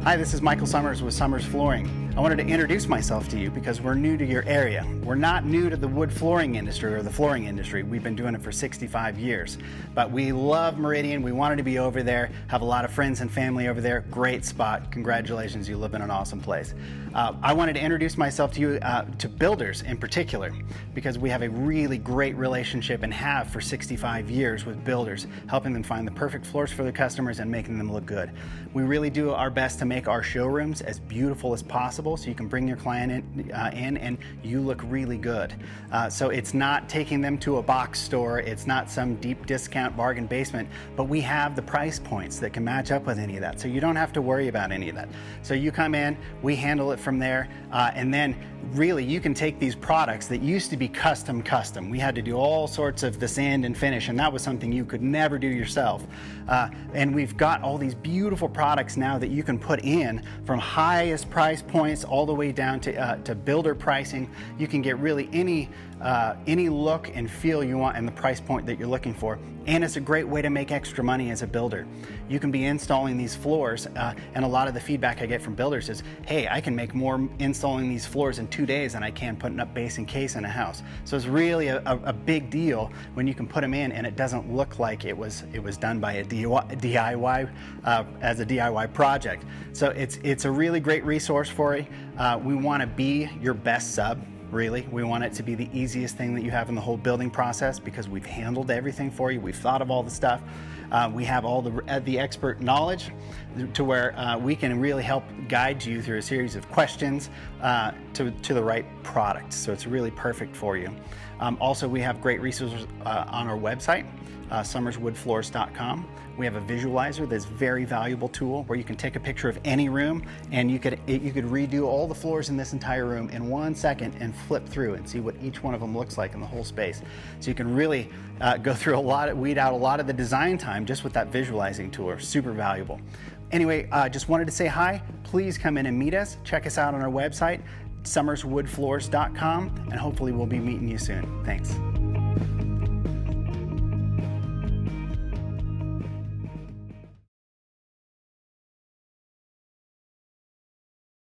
Hi, this is Michael Summers with Summers Flooring. I wanted to introduce myself to you because we're new to your area. We're not new to the wood flooring industry or the flooring industry. We've been doing it for 65 years. But we love Meridian. We wanted to be over there, have a lot of friends and family over there. Great spot. Congratulations, you live in an awesome place. I wanted to introduce myself to you, to builders in particular, because we have a really great relationship and have for 65 years with builders, helping them find the perfect floors for their customers and making them look good. We really do our best to make our showrooms as beautiful as possible so you can bring your client in and you look really good. So it's not taking them to a box store, it's not some deep discount bargain basement, but we have the price points that can match up with any of that, so you don't have to worry about any of that. So you come in, we handle it from there, and then really you can take these products that used to be custom. We had to do all sorts of the sand and finish, and that was something you could never do yourself. And we've got all these beautiful products now that you can put in, from highest price points all the way down to builder pricing. You can get really any look and feel you want and the price point that you're looking for. And it's a great way to make extra money as a builder. You can be installing these floors, and a lot of the feedback I get from builders is, hey, I can make more installing these floors in 2 days than I can putting up base and case in a house. So it's really a big deal when you can put them in and it doesn't look like it was done by a DIY as a DIY project. So it's a really great resource for you. We want to be your best sub. Really, we want it to be the easiest thing that you have in the whole building process because we've handled everything for you. We've thought of all the stuff. We have all the expert knowledge to where we can really help guide you through a series of questions to the right product. So it's really perfect for you. Also, we have great resources on our website, summerswoodfloors.com. We have a visualizer that's a very valuable tool where you can take a picture of any room and you could redo all the floors in this entire room in 1 second and flip through and see what each one of them looks like in the whole space. So you can really go through weed out a lot of the design time just with that visualizing tool. Super valuable. Anyway, just wanted to say hi. Please come in and meet us. Check us out on our website, summerswoodfloors.com, and hopefully we'll be meeting you soon. Thanks.